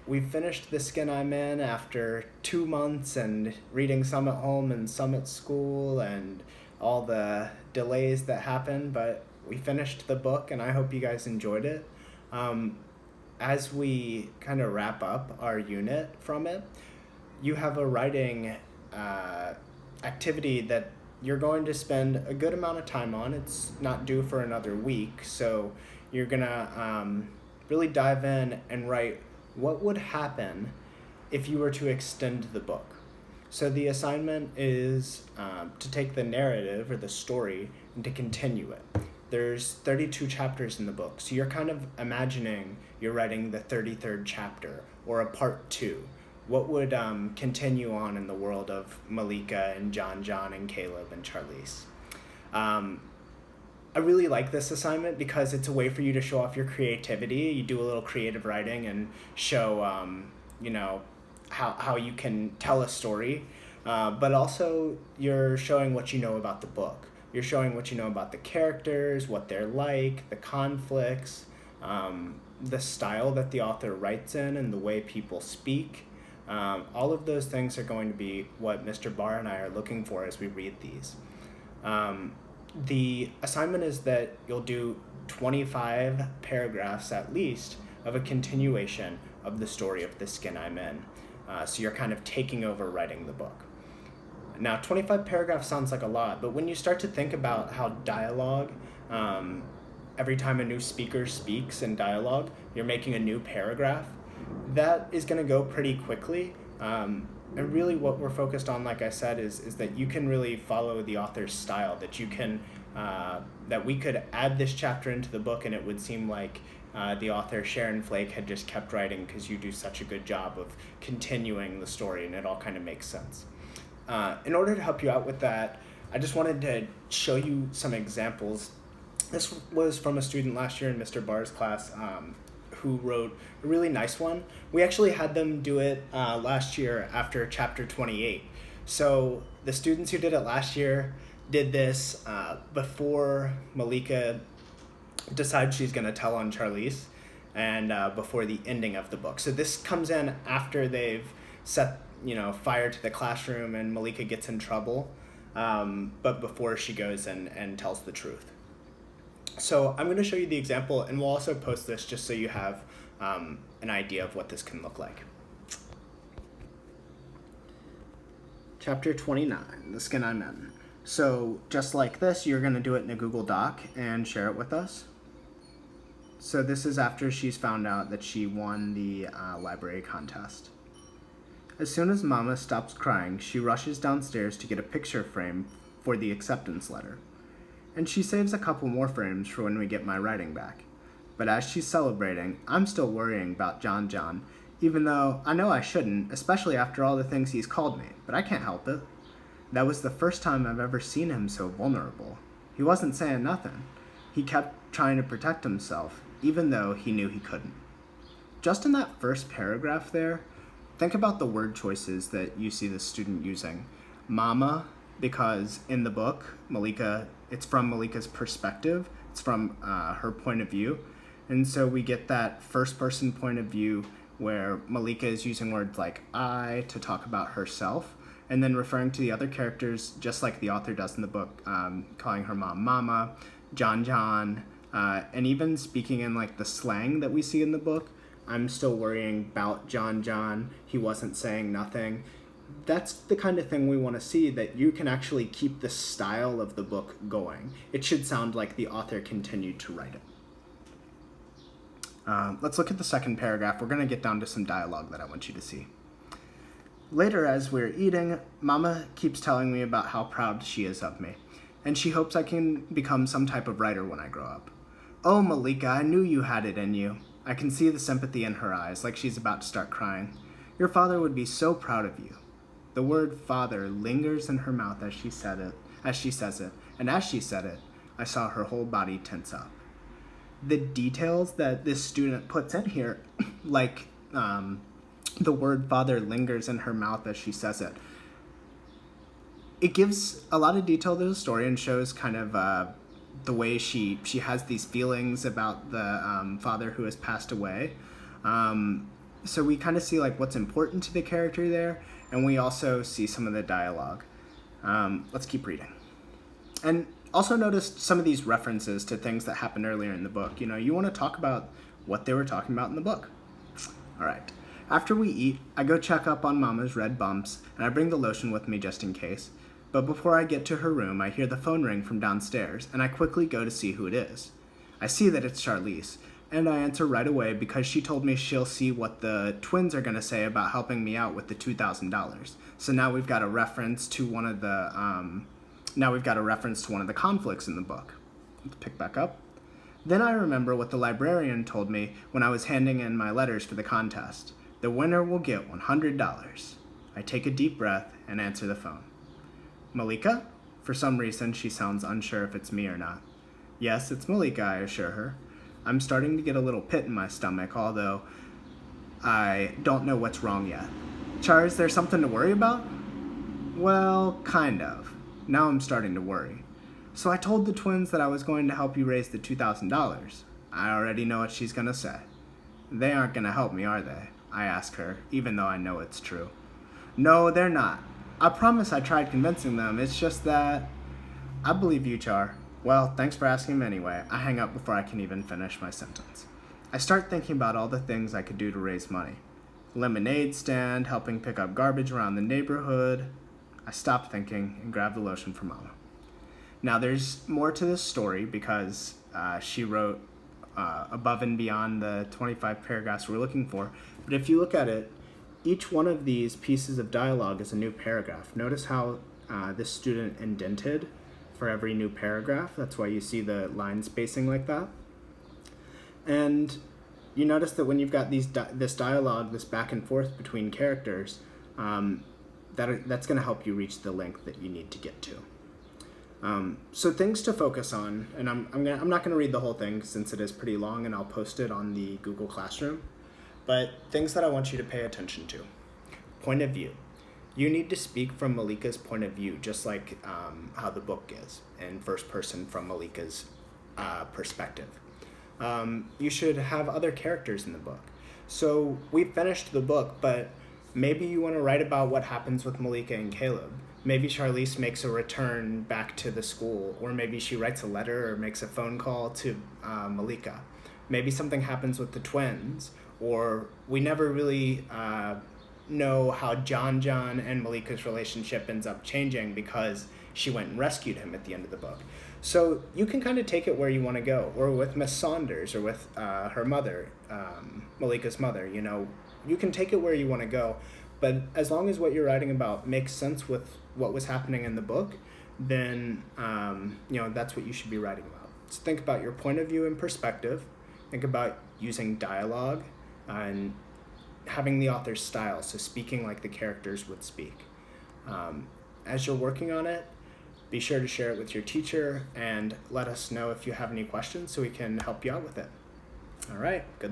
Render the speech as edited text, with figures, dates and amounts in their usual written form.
we finished The Skin I'm In after 2 months and reading some at home and some at school and all the delays that happened, but we finished the book and I hope you guys enjoyed it. Um, as we kind of wrap up our unit from it, you have a writing uh, activity that you're going to spend a good amount of time on. It's not due for another week, so you're gonna really dive in and write what would happen if you were to extend the book. So the assignment is to take the narrative or the story and to continue it. There's 32 chapters in the book, so you're kind of imagining you're writing the 33rd chapter or a part two. What would continue on in the world of Malika and John and Caleb and Charlize? Um, I really like this assignment because it's a way for you to show off your creativity. You do a little creative writing and show, how you can tell a story, but also you're showing what you know about the book. You're showing what you know about the characters, what they're like, the conflicts, the style that the author writes in, and the way people speak. All of those things are going to be what Mr. Barr and I are looking for as we read these. The assignment is that you'll do 25 paragraphs at least of a continuation of the story of The Skin I'm In. So you're kind of taking over writing the book. Now, 25 paragraphs sounds like a lot, but when you start to think about how dialogue, every time a new speaker speaks in dialogue, you're making a new paragraph, that is going to go pretty quickly. And really what we're focused on, like I said, is that you can really follow the author's style, that you can, that we could add this chapter into the book and it would seem like the author, Sharon Flake, had just kept writing because you do such a good job of continuing the story and it all kind of makes sense. In order to help you out with that, I just wanted to show you some examples. This was from a student last year in Mr. Barr's class, who wrote a really nice one. We actually had them do it last year after chapter 28. So the students who did it last year did this before Malika decides she's going to tell on Charlize and before the ending of the book. So this comes in after they've set fire to the classroom and Malika gets in trouble, but before she goes and tells the truth. So I'm going to show you the example, and we'll also post this just so you have an idea of what this can look like. Chapter 29, The Skin I'm In. So just like this, you're going to do it in a Google Doc and share it with us. So this is after she's found out that she won the library contest. As soon as Mama stops crying, she rushes downstairs to get a picture frame for the acceptance letter. And she saves a couple more frames for when we get my writing back. But as she's celebrating, I'm still worrying about John, even though I know I shouldn't, especially after all the things he's called me, but I can't help it. That was the first time I've ever seen him so vulnerable. He wasn't saying nothing. He kept trying to protect himself, even though he knew he couldn't. Just in that first paragraph there, think about the word choices that you see the student using. Mama, because in the book, Malika, it's from Malika's perspective. It's from her point of view. And so we get that first person point of view where Malika is using words like I to talk about herself and then referring to the other characters just like the author does in the book, calling her mom Mama, John, and even speaking in like the slang that we see in the book. I'm still worrying about John. He wasn't saying nothing. That's the kind of thing we want to see, that you can actually keep the style of the book going. It should sound like the author continued to write it. Let's look at the second paragraph. We're going to get down to some dialogue that I want you to see. Later, as we're eating, Mama keeps telling me about how proud she is of me, and she hopes I can become some type of writer when I grow up. Oh, Malika, I knew you had it in you. I can see the sympathy in her eyes, like she's about to start crying. Your father would be so proud of you. The word father lingers in her mouth as she says it, and as she said it, I saw her whole body tense up. The details that this student puts in here, like the word father lingers in her mouth as she says it, it gives a lot of detail to the story and shows kind of the way she has these feelings about the father who has passed away. So we kind of see like what's important to the character there, and we also see some of the dialogue. Let's keep reading. And also notice some of these references to things that happened earlier in the book. You want to talk about what they were talking about in the book. All right. After we eat, I go check up on Mama's red bumps, and I bring the lotion with me just in case. But before I get to her room, I hear the phone ring from downstairs, and I quickly go to see who it is. I see that it's Charlize, and I answer right away because she told me she'll see what the twins are going to say about helping me out with the $2,000. So now we've got a reference to one of the conflicts in the book. Let's pick back up. Then I remember what the librarian told me when I was handing in my letters for the contest. The winner will get $100. I take a deep breath and answer the phone. Malika? For some reason, she sounds unsure if it's me or not. Yes, it's Malika, I assure her. I'm starting to get a little pit in my stomach, although I don't know what's wrong yet. Char, is there something to worry about? Well, kind of. Now I'm starting to worry. So I told the twins that I was going to help you raise the $2,000. I already know what she's going to say. They aren't going to help me, are they? I ask her, even though I know it's true. No, they're not. I promise I tried convincing them. It's just that... I believe you, Char. Well, thanks for asking them anyway. I hang up before I can even finish my sentence. I start thinking about all the things I could do to raise money. Lemonade stand, helping pick up garbage around the neighborhood. I stop thinking and grab the lotion for Mama. Now, there's more to this story because she wrote above and beyond the 25 paragraphs we're looking for. But if you look at it, each one of these pieces of dialogue is a new paragraph. Notice how this student indented for every new paragraph. That's why you see the line spacing like that. And you notice that when you've got this dialogue, this back and forth between characters, that's going to help you reach the length that you need to get to. So things to focus on, and I'm not going to read the whole thing since it is pretty long, and I'll post it on the Google Classroom. But things that I want you to pay attention to. Point of view. You need to speak from Malika's point of view, just like how the book is, in first person from Malika's perspective. You should have other characters in the book. So we finished the book, but maybe you want to write about what happens with Malika and Caleb. Maybe Charlize makes a return back to the school, or maybe she writes a letter or makes a phone call to Malika. Maybe something happens with the twins, or we never really know how John and Malika's relationship ends up changing because she went and rescued him at the end of the book. So you can kind of take it where you want to go, or with Miss Saunders, or with her mother, Malika's mother. You can take it where you want to go, but as long as what you're writing about makes sense with what was happening in the book, then that's what you should be writing about. So think about your point of view and perspective. Think about using dialogue and having the author's style, so speaking like the characters would speak. As you're working on it, be sure to share it with your teacher and let us know if you have any questions so we can help you out with it. All right, good luck.